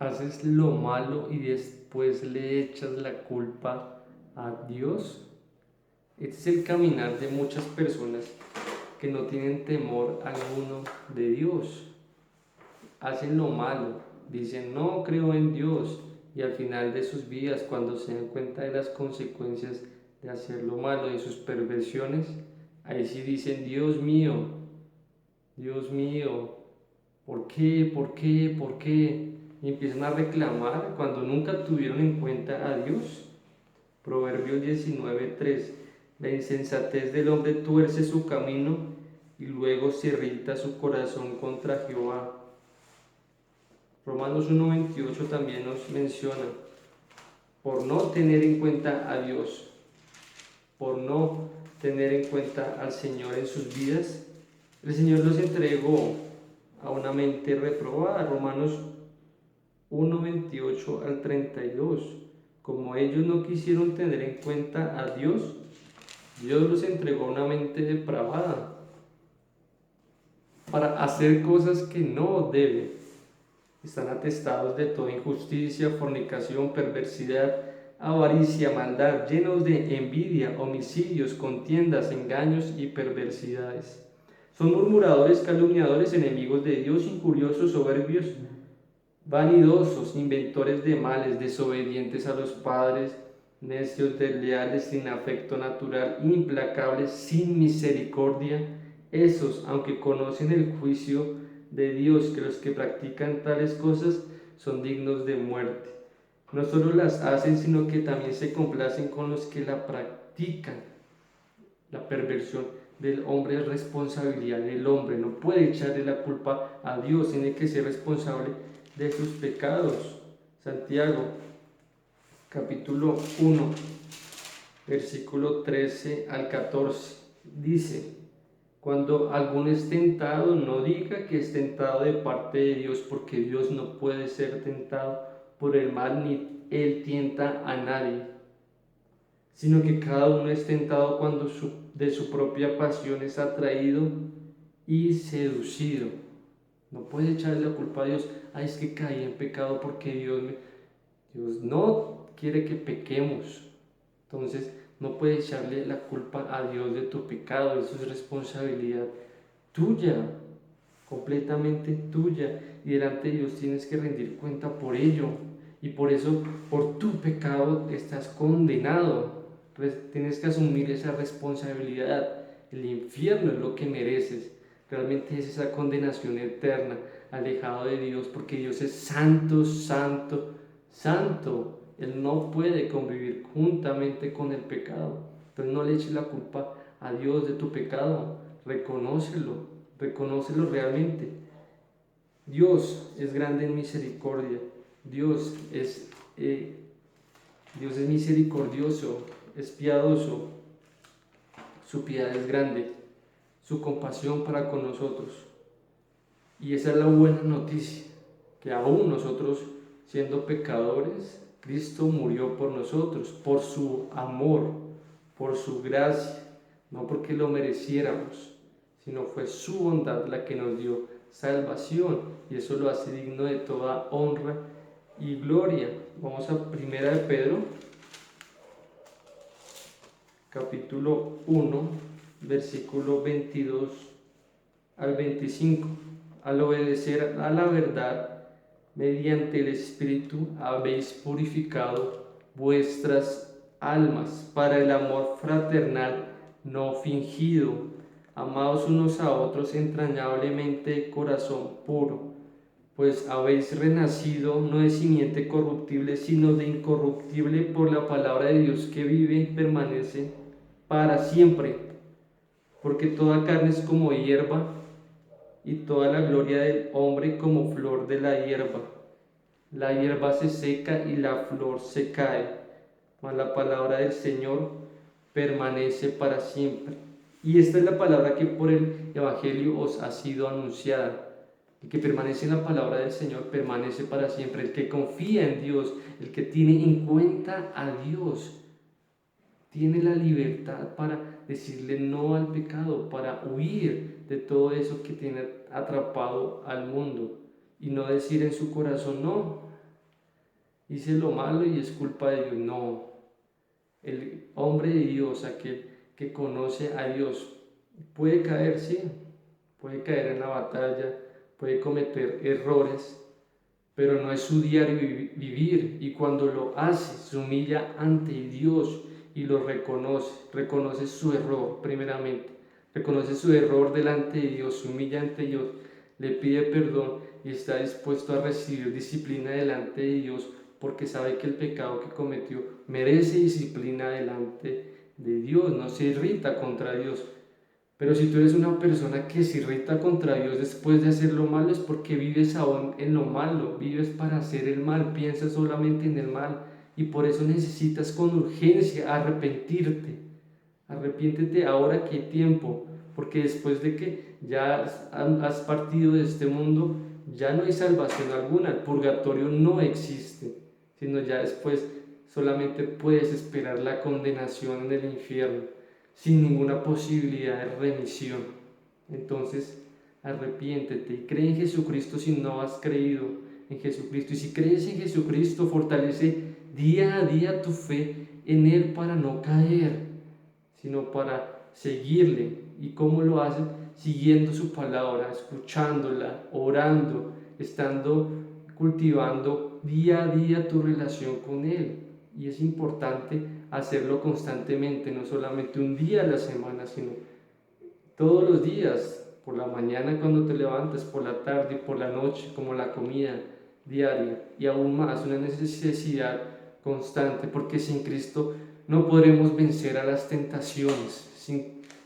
haces lo malo y después le echas la culpa a Dios. Este es el caminar de muchas personas que no tienen temor alguno de Dios. Hacen lo malo, dicen no creo en Dios, y al final de sus vidas, cuando se dan cuenta de las consecuencias de hacer lo malo, de sus perversiones, ahí sí dicen Dios mío, ¿por qué? ¿Por qué? ¿Por qué? Y empiezan a reclamar cuando nunca tuvieron en cuenta a Dios. Proverbios 19:3. La insensatez del hombre tuerce su camino y luego se irrita su corazón contra Jehová. Romanos 1:28 también nos menciona, por no tener en cuenta a Dios, por no tener en cuenta al Señor en sus vidas, el Señor los entregó a una mente reprobada. Romanos 1:28-32. Como ellos no quisieron tener en cuenta a Dios, Dios los entregó a una mente depravada para hacer cosas que no deben. Están atestados de toda injusticia, fornicación, perversidad, avaricia, maldad, llenos de envidia, homicidios, contiendas, engaños y perversidades. Son murmuradores, calumniadores, enemigos de Dios, injuriosos, soberbios, vanidosos, inventores de males, desobedientes a los padres, necios, desleales, sin afecto natural, implacables, sin misericordia. Esos, aunque conocen el juicio de Dios, que los que practican tales cosas son dignos de muerte. No solo las hacen, sino que también se complacen con los que la practican. La perversión del hombre es responsabilidad del hombre. No puede echarle la culpa a Dios, tiene que ser responsable de sus pecados. Santiago, capítulo 1, versículo 13-14, dice: cuando alguno es tentado, no diga que es tentado de parte de Dios, porque Dios no puede ser tentado por el mal, ni Él tienta a nadie, sino que cada uno es tentado cuando de su propia pasión es atraído y seducido. No puede echarle la culpa a Dios. Ay, es que caí en pecado porque Dios no quiere que pequemos. Entonces, no puedes echarle la culpa a Dios de tu pecado. Eso es responsabilidad tuya, completamente tuya. Y delante de Dios tienes que rendir cuenta por ello. Y por eso, por tu pecado, estás condenado. Tienes que asumir esa responsabilidad. El infierno es lo que mereces. Realmente es esa condenación eterna, alejado de Dios, porque Dios es santo, santo, santo. Él no puede convivir juntamente con el pecado. Entonces no le eches la culpa a Dios de tu pecado. Reconócelo, reconócelo realmente. Dios es grande en misericordia. Dios es, eh, Dios es misericordioso, es piadoso. Su piedad es grande, su compasión para con nosotros. Y esa es la buena noticia, que aún nosotros, siendo pecadores, Cristo murió por nosotros, por su amor, por su gracia, no porque lo mereciéramos, sino fue su bondad la que nos dio salvación, y eso lo hace digno de toda honra y gloria. Vamos a 1 de Pedro, capítulo 1, versículo 22-25. Al obedecer a la verdad, mediante el Espíritu habéis purificado vuestras almas para el amor fraternal no fingido, amados unos a otros entrañablemente de corazón puro, pues habéis renacido no de simiente corruptible, sino de incorruptible, por la palabra de Dios que vive y permanece para siempre, porque toda carne es como hierba, y toda la gloria del hombre como flor de la hierba. La hierba se seca y la flor se cae, mas la palabra del Señor permanece para siempre. Y esta es la palabra que por el Evangelio os ha sido anunciada. El que permanece en la palabra del Señor permanece para siempre. El que confía en Dios, el que tiene en cuenta a Dios, tiene la libertad para decirle no al pecado, para huir de todo eso que tiene atrapado al mundo, y no decir en su corazón, no, hice lo malo y es culpa de Dios. No, el hombre de Dios, aquel que conoce a Dios, puede caer, sí, puede caer en la batalla, puede cometer errores, pero no es su diario vivir, y cuando lo hace, se humilla ante Dios y lo reconoce su error primeramente, reconoce su error delante de Dios, se humilla ante Dios, le pide perdón y está dispuesto a recibir disciplina delante de Dios, porque sabe que el pecado que cometió merece disciplina delante de Dios, no se irrita contra Dios. Pero si tú eres una persona que se irrita contra Dios después de hacer lo malo, es porque vives aún en lo malo, vives para hacer el mal, piensas solamente en el mal, y por eso necesitas con urgencia arrepentirte. Arrepiéntete ahora que hay tiempo, porque después de que ya has partido de este mundo, ya no hay salvación alguna, el purgatorio no existe, sino ya después solamente puedes esperar la condenación en el infierno, sin ninguna posibilidad de remisión. Entonces, arrepiéntete y cree en Jesucristo si no has creído en Jesucristo. Y si crees en Jesucristo, fortalece día a día tu fe en Él para no caer, sino para seguirle. ¿Y cómo lo hace? Siguiendo su palabra, escuchándola, orando, estando cultivando día a día tu relación con Él. Y es importante hacerlo constantemente, no solamente un día a la semana, sino todos los días, por la mañana cuando te levantas, por la tarde, por la noche, como la comida diaria, y aún más una necesidad constante, porque sin Cristo no podremos vencer a las tentaciones.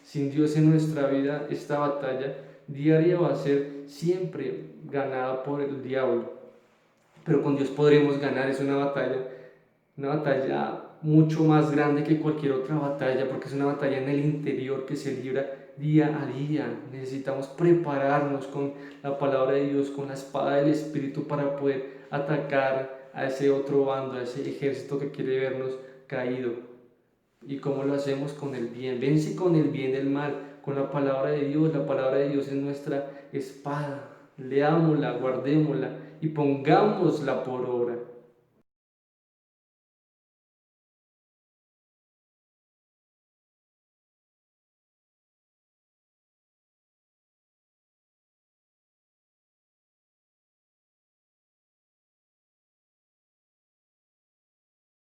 Sin Dios en nuestra vida, esta batalla diaria va a ser siempre ganada por el diablo, pero con Dios podremos ganar. Es una batalla mucho más grande que cualquier otra batalla, porque es una batalla en el interior que se libra día a día. Necesitamos prepararnos con la palabra de Dios, con la espada del Espíritu, para poder atacar a ese otro bando, a ese ejército que quiere vernos caído. ¿Y cómo lo hacemos? Con el bien. Vence con el bien el mal, con la palabra de Dios. La palabra de Dios es nuestra espada. Leámosla, guardémosla y pongámosla por obra.